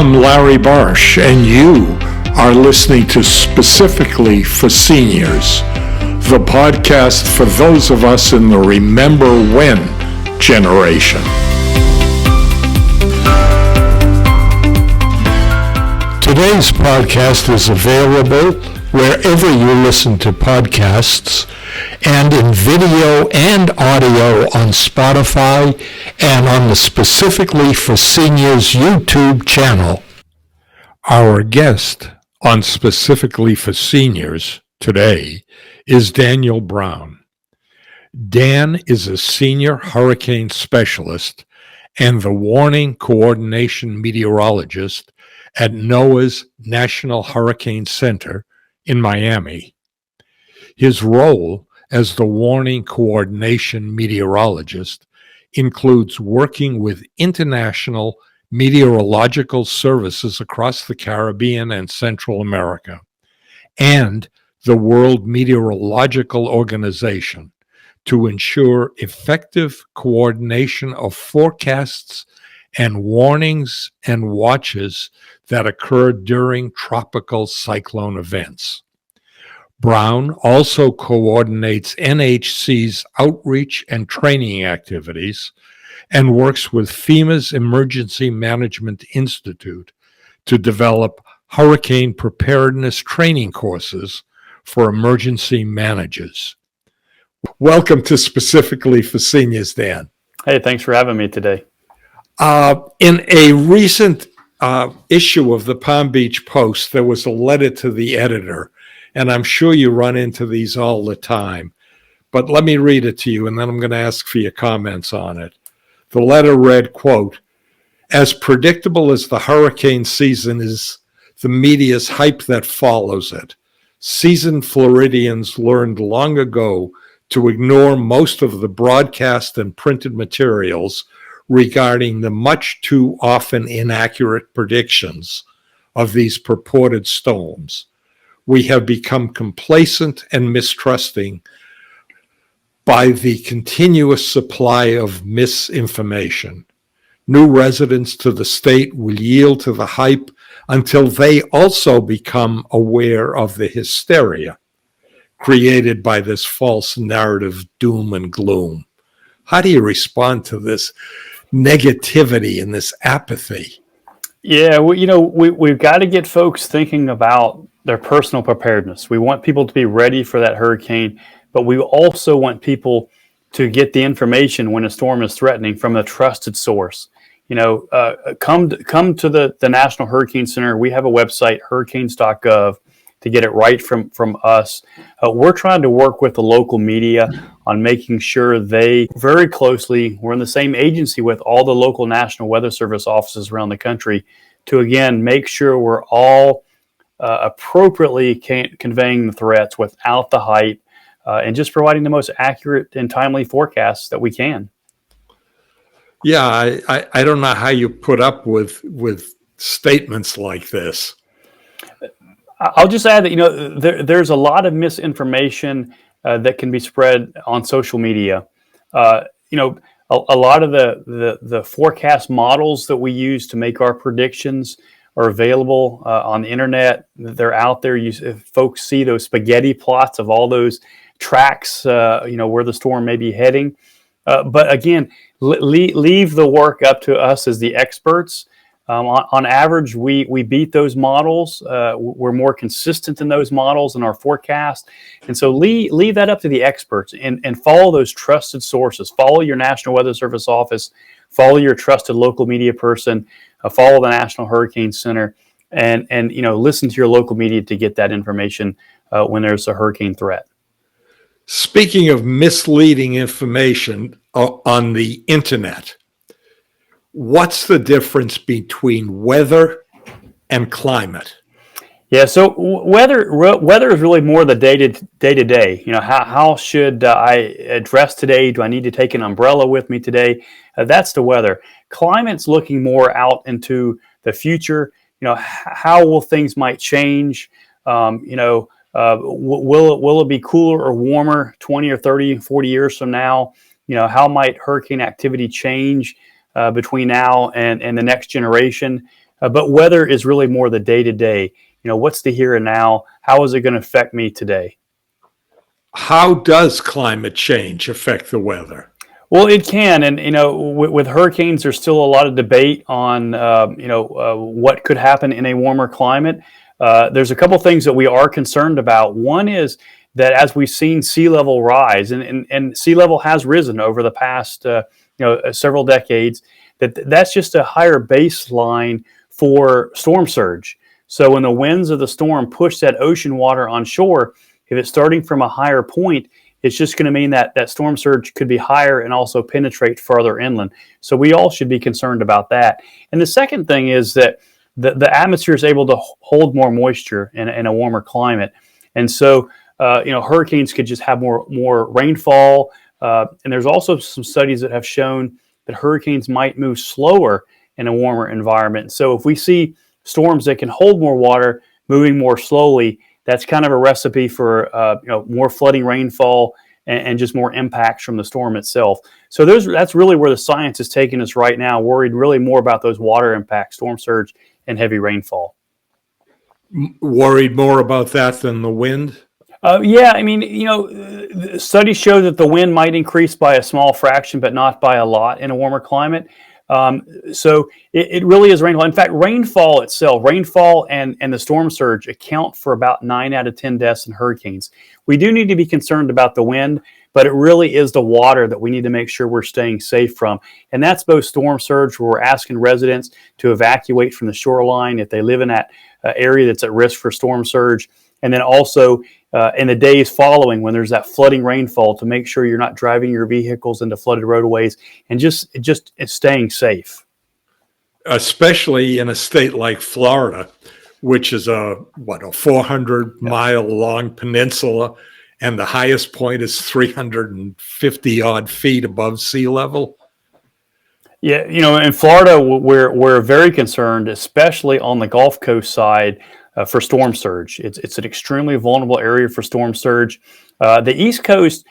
I'm Larry Barsh, and you are listening to Specifically for Seniors, the podcast for those of us in the Remember When generation. Today's podcast is available wherever you listen to podcasts and in video and audio on Spotify and on the Specifically for Seniors YouTube channel. Our guest on Specifically for Seniors today is Daniel Brown. Dan is a senior hurricane specialist and the warning coordination meteorologist at NOAA's National Hurricane Center in Miami. His role as the warning coordination meteorologist includes working with international meteorological services across the Caribbean and Central America and the World Meteorological Organization to ensure effective coordination of forecasts and warnings and watches that occur during tropical cyclone events. Brown also coordinates NHC's outreach and training activities and works with FEMA's Emergency Management Institute to develop hurricane preparedness training courses for emergency managers. Welcome to Specifically for Seniors, Dan. Hey, thanks for having me today. In a recent issue of the Palm Beach Post, there was a letter to the editor, and I'm sure you run into these all the time. But let me read it to you, and then I'm going to ask for your comments on it. The letter read, quote, "As predictable as the hurricane season is the media's hype that follows it, seasoned Floridians learned long ago to ignore most of the broadcast and printed materials regarding the much too often inaccurate predictions of these purported storms. We have become complacent and mistrusting by the continuous supply of misinformation. New residents to the state will yield to the hype until they also become aware of the hysteria created by this false narrative of doom and gloom." How do you respond to this negativity and this apathy? Yeah, we've got to get folks thinking about their personal preparedness. We want people to be ready for that hurricane, but we also want people to get the information when a storm is threatening from a trusted source. Come to the National Hurricane Center. We have a website, hurricanes.gov, to get it right from us. We're trying to work with the local media on making sure they very closely, we're in the same agency with all the local National Weather Service offices around the country to, again, make sure we're all appropriately conveying the threats without the hype and just providing the most accurate and timely forecasts that we can. Yeah, I don't know how you put up with statements like this. I'll just add that, there's a lot of misinformation that can be spread on social media. A lot of the forecast models that we use to make our predictions are available on the internet. They're out there. If folks see those spaghetti plots of all those tracks, where the storm may be heading. But again, leave the work up to us as the experts. On average, we beat those models. We're more consistent in those models in our forecast. And so leave that up to the experts and follow those trusted sources. Follow your National Weather Service office. Follow your trusted local media person. Follow the National Hurricane Center. And listen to your local media to get that information when there's a hurricane threat. Speaking of misleading information on the internet, what's the difference between weather and climate? Yeah, so weather is really more the day to day. How should I dress today? Do I need to take an umbrella with me today? That's the weather. Climate's looking more out into the future. How will things might change? Will it be cooler or warmer 20 or 30, 40 years from now? How might hurricane activity change between now and the next generation? But weather is really more the day to day. What's the here and now? How is it going to affect me today? How does climate change affect the weather? Well, it can, and with hurricanes, there's still a lot of debate on what could happen in a warmer climate. There's a couple things that we are concerned about. One is that as we've seen sea level rise, and sea level has risen over the past several decades, that's just a higher baseline for storm surge. So when the winds of the storm push that ocean water on shore, if it's starting from a higher point, it's just going to mean that storm surge could be higher and also penetrate further inland. So we all should be concerned about that. And the second thing is that the atmosphere is able to hold more moisture in a warmer climate. And so, hurricanes could just have more rainfall. And there's also some studies that have shown that hurricanes might move slower in a warmer environment. So if we see storms that can hold more water moving more slowly, that's kind of a recipe for more flooding rainfall and just more impacts from the storm itself. So that's really where the science is taking us right now, worried really more about those water impacts, storm surge, and heavy rainfall. Worried more about that than the wind? Yeah, I mean, studies show that the wind might increase by a small fraction, but not by a lot in a warmer climate. So it really is rainfall. In fact, rainfall and the storm surge account for about 9 out of 10 deaths in hurricanes. We do need to be concerned about the wind, but it really is the water that we need to make sure we're staying safe from. And that's both storm surge, where we're asking residents to evacuate from the shoreline if they live in that area that's at risk for storm surge. And then also in the days following, when there's that flooding rainfall, to make sure you're not driving your vehicles into flooded roadways and just staying safe. Especially in a state like Florida, which is a 400-mile long peninsula, and the highest point is 350 odd feet above sea level. Yeah, in Florida, we're very concerned, especially on the Gulf Coast side, for storm surge. It's an extremely vulnerable area for storm surge. The East Coast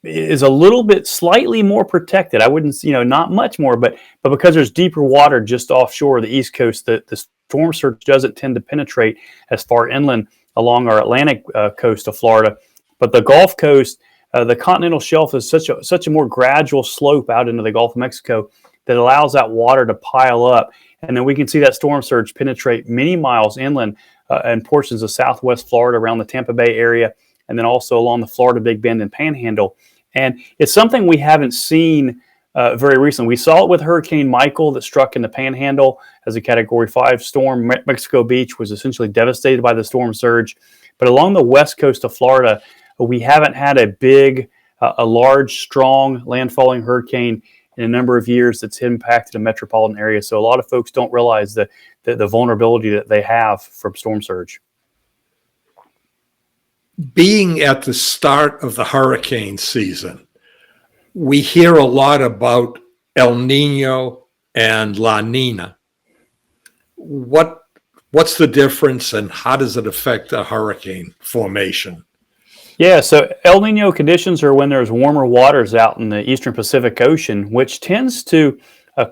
is a little bit slightly more protected. I wouldn't, not much more, but because there's deeper water just offshore the East Coast, the storm surge doesn't tend to penetrate as far inland along our Atlantic coast of Florida. But the Gulf Coast, the continental shelf is such a more gradual slope out into the Gulf of Mexico that allows that water to pile up. And then we can see that storm surge penetrate many miles inland and portions of southwest Florida around the Tampa Bay area, and then also along the Florida Big Bend and Panhandle. And it's something we haven't seen very recently. We saw it with Hurricane Michael that struck in the Panhandle as a Category 5 storm. Mexico Beach was essentially devastated by the storm surge. But along the west coast of Florida, we haven't had a large, strong landfalling hurricane in a number of years that's impacted a metropolitan area. So a lot of folks don't realize the vulnerability that they have from storm surge. Being at the start of the hurricane season, we hear a lot about El Nino and La Niña. What's the difference, and how does it affect a hurricane formation? Yeah, so El Nino conditions are when there's warmer waters out in the eastern Pacific Ocean, which tends to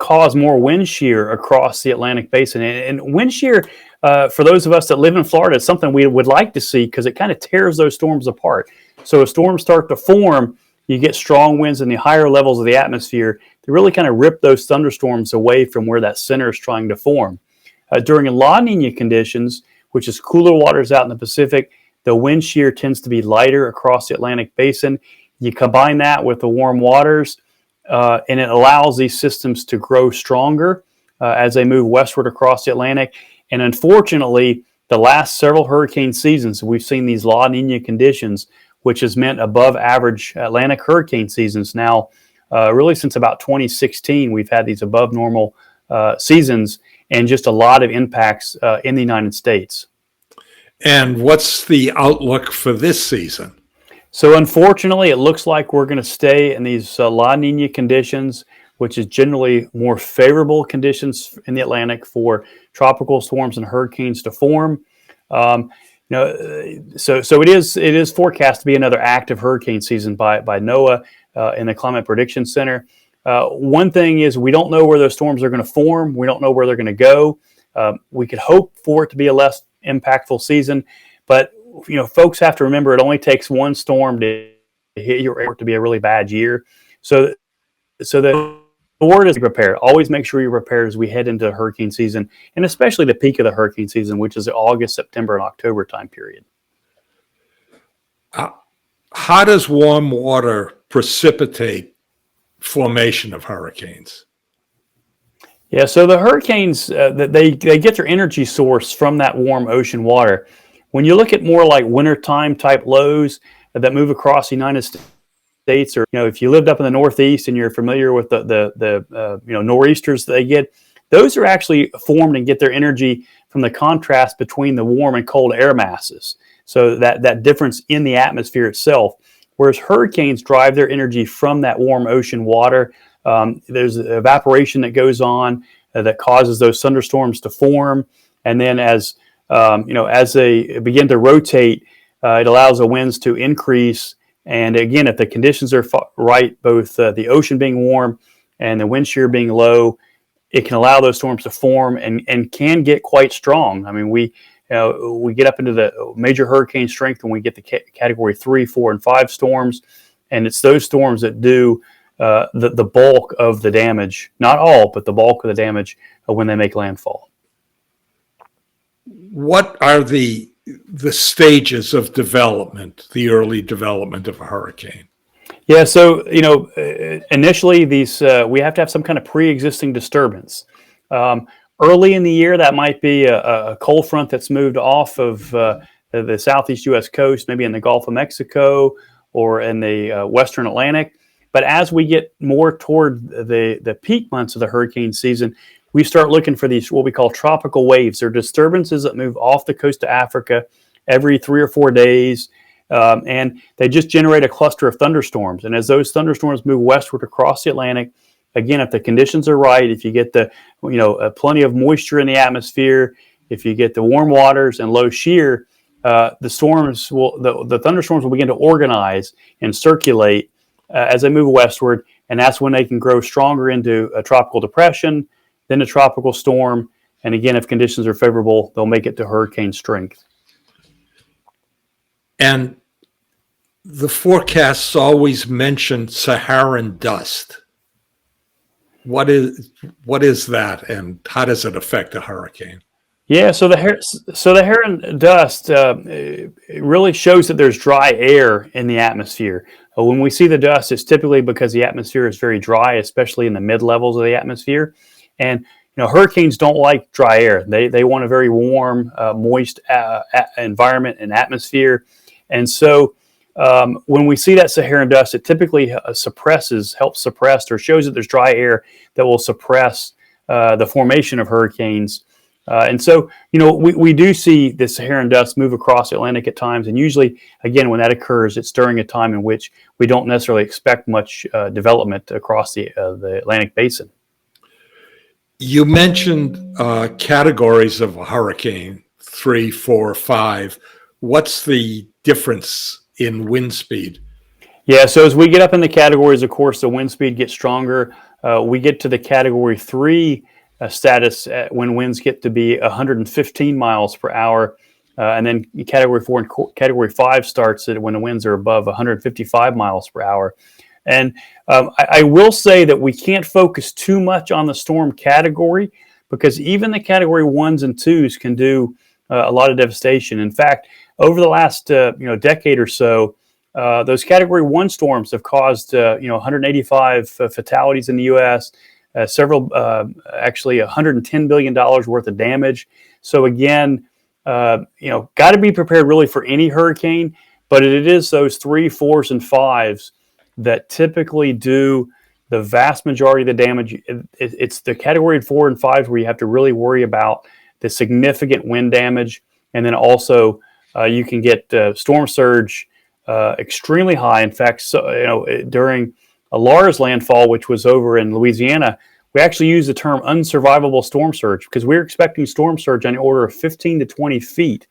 cause more wind shear across the Atlantic basin. And wind shear, for those of us that live in Florida, is something we would like to see because it kind of tears those storms apart. So as storms start to form, you get strong winds in the higher levels of the atmosphere. They really kind of rip those thunderstorms away from where that center is trying to form. During La Niña conditions, which is cooler waters out in the Pacific, the wind shear tends to be lighter across the Atlantic basin. You combine that with the warm waters, and it allows these systems to grow stronger as they move westward across the Atlantic. And unfortunately, the last several hurricane seasons, we've seen these La Niña conditions, which has meant above average Atlantic hurricane seasons. Now, really since about 2016, we've had these above normal seasons and just a lot of impacts in the United States. And what's the outlook for this season? So unfortunately, it looks like we're going to stay in these La Niña conditions, which is generally more favorable conditions in the Atlantic for tropical storms and hurricanes to form. So it is forecast to be another active hurricane season by NOAA in the Climate Prediction Center. One thing is we don't know where those storms are going to form. We don't know where they're going to go. We could hope for it to be a less impactful season, but folks have to remember it only takes one storm to hit your airport to be a really bad year. So the word is prepare. Always make sure you're prepared as we head into hurricane season, and especially the peak of the hurricane season, which is the August, September, and October time period. How does warm water precipitate formation of hurricanes? Yeah, so the hurricanes, they get their energy source from that warm ocean water. When you look at more like wintertime type lows that move across the United States, or if you lived up in the Northeast and you're familiar with the nor'easters they get, those are actually formed and get their energy from the contrast between the warm and cold air masses. So that difference in the atmosphere itself. Whereas hurricanes drive their energy from that warm ocean water. There's evaporation that goes on that causes those thunderstorms to form, and then as they begin to rotate, it allows the winds to increase. And again, if the conditions are right, both the ocean being warm and the wind shear being low, it can allow those storms to form and can get quite strong. I mean, we get up into the major hurricane strength when we get the category 3, 4, and 5 storms, and it's those storms that do the bulk of the damage. Not all, but the bulk of the damage when they make landfall. What are the stages of development, the early development of a hurricane? Yeah, so initially these we have to have some kind of pre-existing disturbance. Early in the year, that might be a cold front that's moved off of the southeast U.S. coast, maybe in the Gulf of Mexico or in the Western Atlantic. But as we get more toward the peak months of the hurricane season, we start looking for these what we call tropical waves. They're disturbances that move off the coast of Africa every 3 or 4 days, and they just generate a cluster of thunderstorms. And as those thunderstorms move westward across the Atlantic, again, if the conditions are right, if you get the plenty of moisture in the atmosphere, if you get the warm waters and low shear, the thunderstorms will begin to organize and circulate as they move westward, and that's when they can grow stronger into a tropical depression, then a tropical storm, and again, if conditions are favorable, they'll make it to hurricane strength. And the forecasts always mention Saharan dust. What is that, and how does it affect a hurricane? Yeah, so the Saharan dust it really shows that there's dry air in the atmosphere. When we see the dust, it's typically because the atmosphere is very dry, especially in the mid levels of the atmosphere. And hurricanes don't like dry air. They want a very warm, moist environment and atmosphere. And so when we see that Saharan dust, it typically helps suppress, or shows that there's dry air that will suppress the formation of hurricanes. And so, we do see the Saharan dust move across the Atlantic at times. And usually, again, when that occurs, it's during a time in which we don't necessarily expect much development across the Atlantic basin. You mentioned categories of a hurricane, 3, 4, 5. What's the difference in wind speed? Yeah, so as we get up in the categories, of course, the wind speed gets stronger. We get to the category 3 status when winds get to be 115 miles per hour. And then category 4 and category 5 starts when the winds are above 155 miles per hour. And I will say that we can't focus too much on the storm category, because even the category 1s and 2s can do a lot of devastation. In fact, over the last decade or so, those category 1 storms have caused 185 fatalities in the U.S., several actually $110 billion worth of damage. So again, got to be prepared really for any hurricane, but it is those 3, 4s, and 5s that typically do the vast majority of the damage. It's the category 4 and 5s where you have to really worry about the significant wind damage, and then also you can get storm surge extremely high. In fact, during Laura's landfall, which was over in Louisiana, we actually used the term unsurvivable storm surge because we're expecting storm surge on the order of 15 to 20 feet,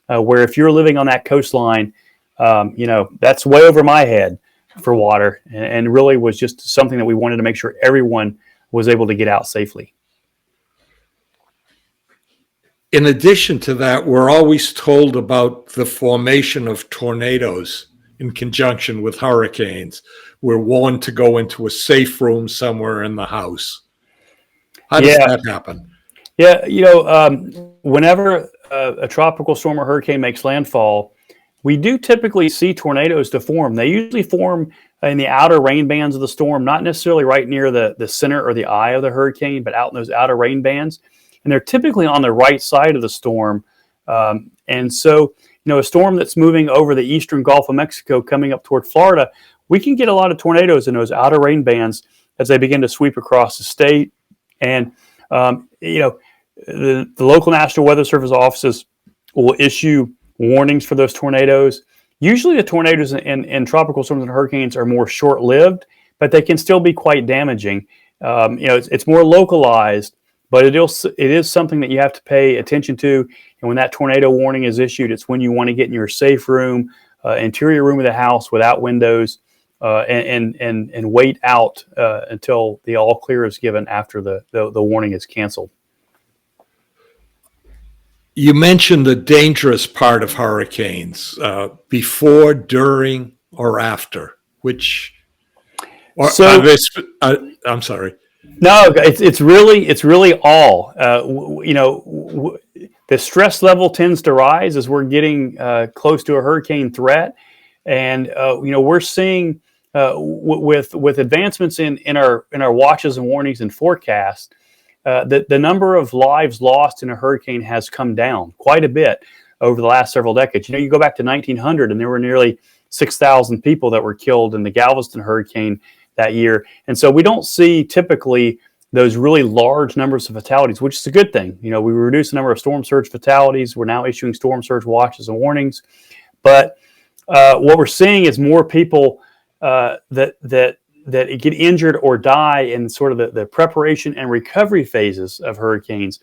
where if you're living on that coastline, that's way over my head for water, and really was just something that we wanted to make sure everyone was able to get out safely. in addition to that, we're always told about the formation of tornadoes in conjunction with hurricanes. We're warned to go into a safe room somewhere in the house. How does Yeah, that happen? yeah. Whenever a tropical storm or hurricane makes landfall, we do typically see tornadoes to form. They usually form in the outer rain bands of the storm, not necessarily right near the center or the eye of the hurricane, but out in those outer rain bands. And they're typically on the right side of the storm. And so, a storm that's moving over the eastern Gulf of Mexico coming up toward Florida, we can get a lot of tornadoes in those outer rain bands as they begin to sweep across the state. And, the local National Weather Service offices will issue warnings for those tornadoes. Usually the tornadoes in tropical storms and hurricanes are more short-lived, but they can still be quite damaging. It's more localized, but it is something that you have to pay attention to. And when that tornado warning is issued, it's when you want to get in your safe room, interior room of the house without windows, and wait out until the all clear is given after the warning is canceled. You mentioned the dangerous part of hurricanes, before, during, or after. I'm sorry. No, it's really all. The stress level tends to rise as we're getting close to a hurricane threat, and we're seeing with advancements in our watches and warnings and forecasts. The number of lives lost in a hurricane has come down quite a bit over the last several decades. You go back to 1900 and there were nearly 6,000 people that were killed in the Galveston hurricane that year. And so we don't see typically those really large numbers of fatalities, which is a good thing. We reduced the number of storm surge fatalities. We're now issuing storm surge watches and warnings. But what we're seeing is more people that get injured or die in sort of the preparation and recovery phases of hurricanes.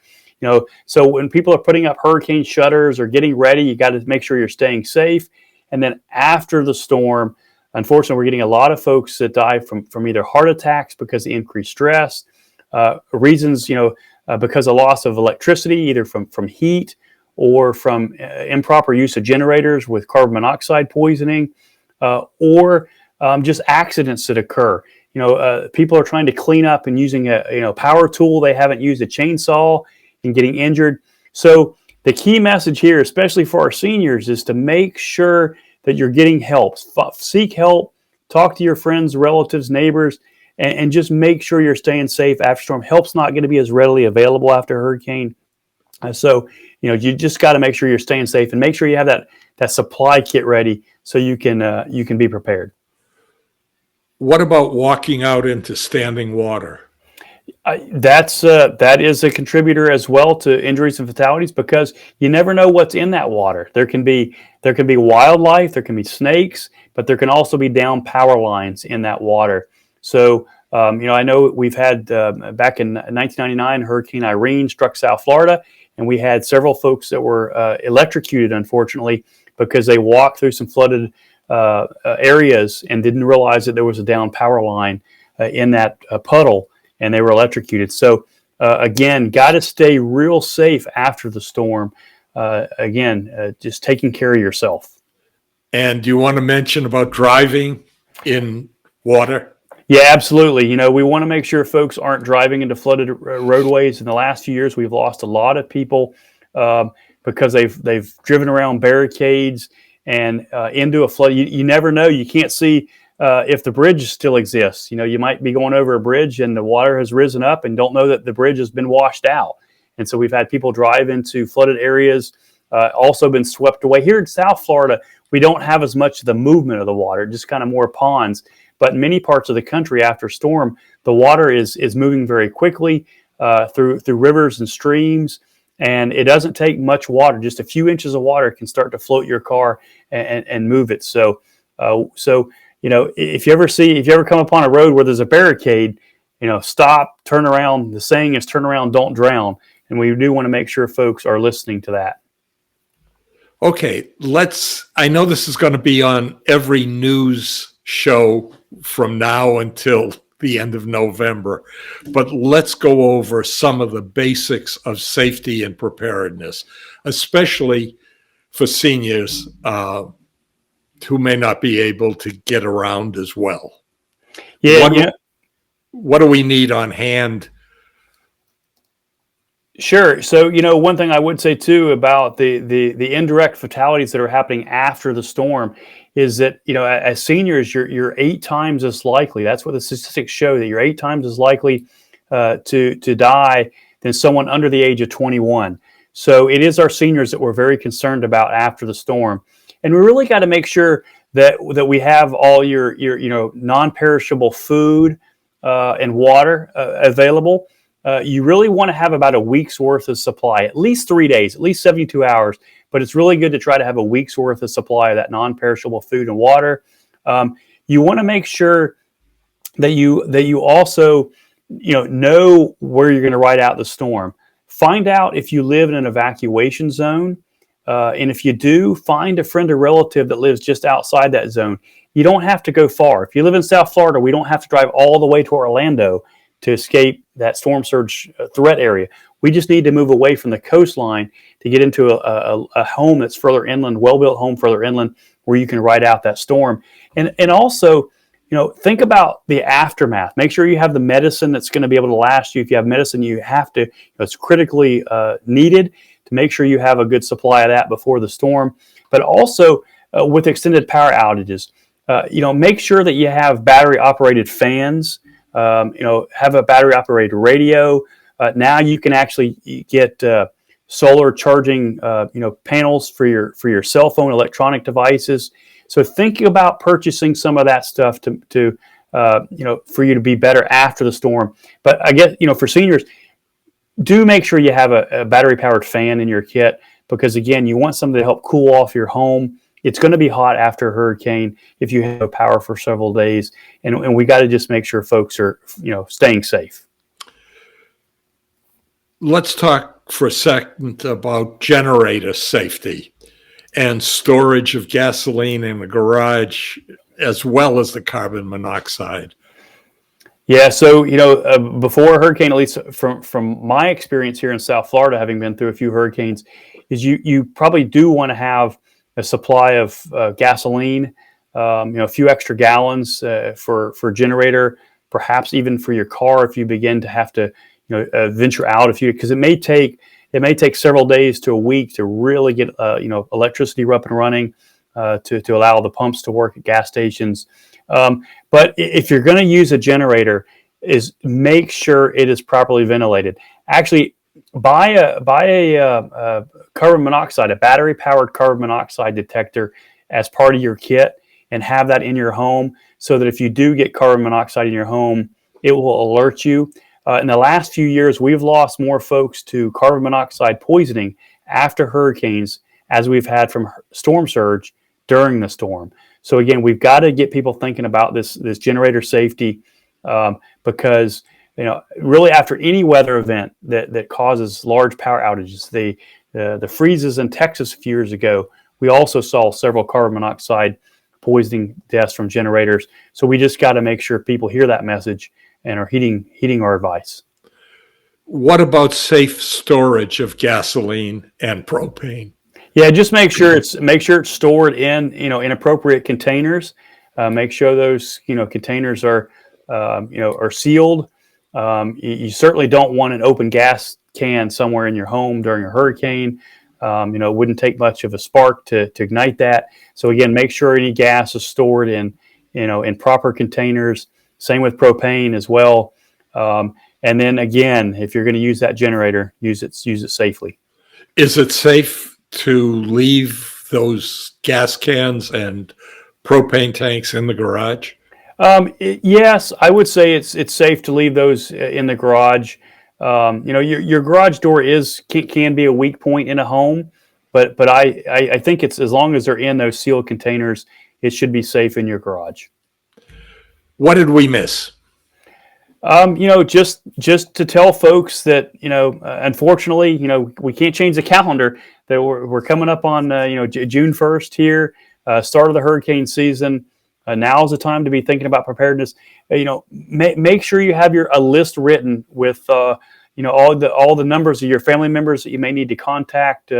So when people are putting up hurricane shutters or getting ready, you got to make sure you're staying safe. And then after the storm, unfortunately, we're getting a lot of folks that die from either heart attacks because of increased stress, reasons, because of loss of electricity, either from heat or from improper use of generators with carbon monoxide poisoning, or just accidents that occur. People are trying to clean up and using a power tool they haven't used, a chainsaw, and getting injured. So the key message here, especially for our seniors, is to make sure that you're getting help. Seek help, talk to your friends, relatives, neighbors, and just make sure you're staying safe after storm. Help's not going to be as readily available after a hurricane. So you just got to make sure you're staying safe and make sure you have that supply kit ready so you can be prepared. What about walking out into standing water? That is a contributor as well to injuries and fatalities because you never know what's in that water. There can be wildlife, there can be snakes, but there can also be down power lines in that water. So I know we've had back in 1999, Hurricane Irene struck South Florida, and we had several folks that were electrocuted, unfortunately, because they walked through some flooded areas and didn't realize that there was a down power line in that puddle, and they were electrocuted. So again, got to stay real safe after the storm. Just taking care of yourself. And do you want to mention about driving in water? Yeah, absolutely. We want to make sure folks aren't driving into flooded roadways. In the last few years, we've lost a lot of people because they've driven around barricades and into a flood. You never know. You can't see if the bridge still exists. You might be going over a bridge and the water has risen up and don't know that the bridge has been washed out. And so we've had people drive into flooded areas, also been swept away. Here in South Florida, we don't have as much of the movement of the water, just kind of more ponds. But in many parts of the country after storm, the water is moving very quickly through rivers and streams. And it doesn't take much water. Just a few inches of water can start to float your car and move it. So if you ever come upon a road where there's a barricade, stop, turn around. The saying is turn around, don't drown. And we do want to make sure folks are listening to that. Okay, I know this is going to be on every news show from now until the end of November. But let's go over some of the basics of safety and preparedness, especially for seniors who may not be able to get around as well. Yeah, what do we need on hand? sure. So, one thing I would say too about the indirect fatalities that are happening after the storm is that, as seniors, you're 8 times as likely. That's what the statistics show, that you're 8 times as likely to die than someone under the age of 21. So it is our seniors that we're very concerned about after the storm, and we really got to make sure that we have all your non-perishable food and water available. You really want to have about a week's worth of supply, at least 3 days, at least 72 hours. But it's really good to try to have a week's worth of supply of that non-perishable food and water. You want to make sure that you also know where you're going to ride out the storm. Find out if you live in an evacuation zone, and if you do, find a friend or relative that lives just outside that zone. You don't have to go far. If you live in South Florida, we don't have to drive all the way to Orlando to escape that storm surge threat area. We just need to move away from the coastline to get into a home that's further inland, well-built home further inland, where you can ride out that storm. And also, think about the aftermath. Make sure you have the medicine that's going to be able to last you. If you have medicine, you have to, it's critically needed to make sure you have a good supply of that before the storm. But also with extended power outages, make sure that you have battery-operated fans. Have a battery-operated radio. Now you can actually get solar charging, panels for your cell phone, electronic devices. So think about purchasing some of that stuff to for you to be better after the storm. But I guess for seniors, do make sure you have a battery-powered fan in your kit, because again, you want something to help cool off your home. It's going to be hot after a hurricane if you have no power for several days, and we got to just make sure folks are staying safe. Let's talk for a second about generator safety and storage of gasoline in the garage, as well as the carbon monoxide. Yeah, so before a hurricane, at least from my experience here in South Florida, having been through a few hurricanes, is you probably do want to have a supply of gasoline, a few extra gallons for generator, perhaps even for your car if you begin to have to venture out because it may take several days to a week to really get electricity up and running to allow the pumps to work at gas stations. But if you're going to use a generator, is make sure it is properly ventilated. Actually, buy a carbon monoxide, a battery-powered carbon monoxide detector as part of your kit, and have that in your home so that if you do get carbon monoxide in your home, it will alert you. In the last few years, we've lost more folks to carbon monoxide poisoning after hurricanes as we've had from storm surge during the storm. So again, we've got to get people thinking about this generator safety because really after any weather event that causes large power outages, the freezes in Texas a few years ago, we also saw several carbon monoxide poisoning deaths from generators. So we just got to make sure people hear that message and are heeding our advice. What about safe storage of gasoline and propane? Yeah, just make sure it's stored in appropriate containers. Make sure those containers are sealed. You certainly don't want an open gas can somewhere in your home during a hurricane. It wouldn't take much of a spark to ignite that. So again, make sure any gas is stored in proper containers. Same with propane as well. And then again, if you're going to use that generator, use it safely. Is it safe to leave those gas cans and propane tanks in the garage? Yes, I would say it's safe to leave those in the garage. Your garage door can be a weak point in a home, but I think it's as long as they're in those sealed containers, it should be safe in your garage. What did we miss? Just to tell folks that, unfortunately, we can't change the calendar, that we're coming up on, June 1st here, start of the hurricane season. Now is the time to be thinking about preparedness. Make sure you have a list written with all the numbers of your family members that you may need to contact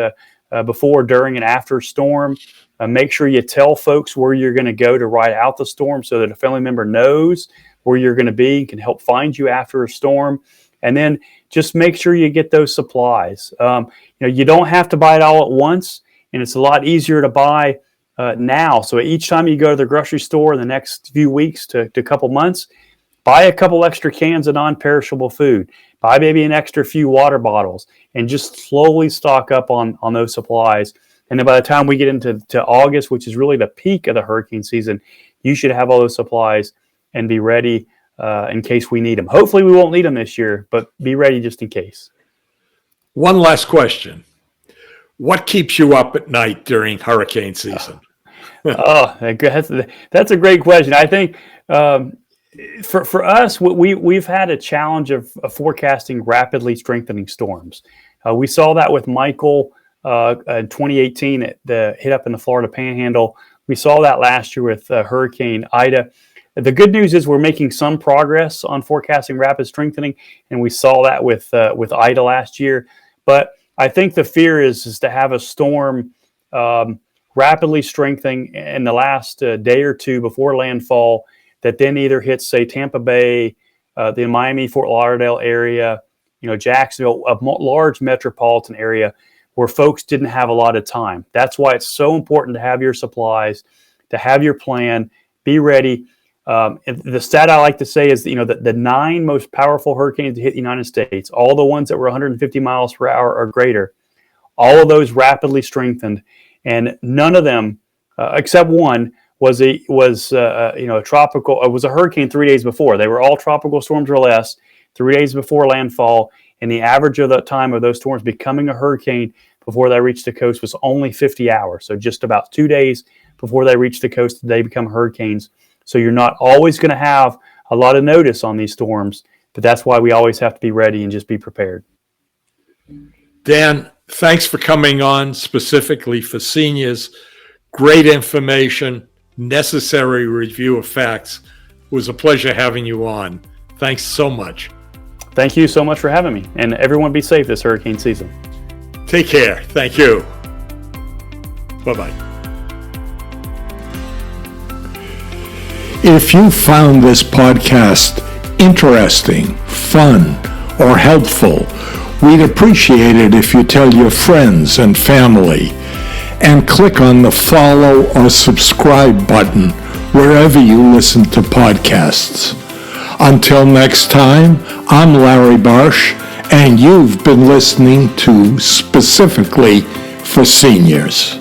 before, during, and after a storm. Make sure you tell folks where you're going to go to ride out the storm so that a family member knows where you're going to be and can help find you after a storm. And then just make sure you get those supplies. You don't have to buy it all at once, and it's a lot easier to buy now. So each time you go to the grocery store in the next few weeks to a couple months, buy a couple extra cans of non-perishable food. Buy maybe an extra few water bottles, and just slowly stock up on those supplies. And then by the time we get into August, which is really the peak of the hurricane season, you should have all those supplies and be ready in case we need them. Hopefully we won't need them this year, but be ready just in case. One last question. What keeps you up at night during hurricane season? That's a great question. I think for us, we've had a challenge of forecasting rapidly strengthening storms. We saw that with Michael in 2018 hit up in the Florida Panhandle. We saw that last year with Hurricane Ida. The good news is we're making some progress on forecasting rapid strengthening, and we saw that with Ida last year. But I think the fear is to have a storm rapidly strengthening in the last day or two before landfall that then either hits, say, Tampa Bay, the Miami, Fort Lauderdale area, Jacksonville, a large metropolitan area where folks didn't have a lot of time. That's why it's so important to have your supplies, to have your plan, be ready. The stat I like to say is that the 9 most powerful hurricanes that hit the United States, all the ones that were 150 miles per hour or greater, all of those rapidly strengthened, and none of them, except one, was a tropical. It was a hurricane 3 days before. They were all tropical storms or less, 3 days before landfall, and the average of the time of those storms becoming a hurricane before they reached the coast was only 50 hours. So just about 2 days before they reach the coast, they become hurricanes. So you're not always going to have a lot of notice on these storms, but that's why we always have to be ready and just be prepared. Dan, thanks for coming on specifically for seniors. Great information, necessary review of facts. It was a pleasure having you on. Thanks so much. Thank you so much for having me. And everyone be safe this hurricane season. Take care. Thank you. Bye-bye. If you found this podcast interesting, fun, or helpful, we'd appreciate it if you tell your friends and family, and click on the follow or subscribe button wherever you listen to podcasts. Until next time, I'm Larry Barsh, and you've been listening to Specifically for Seniors.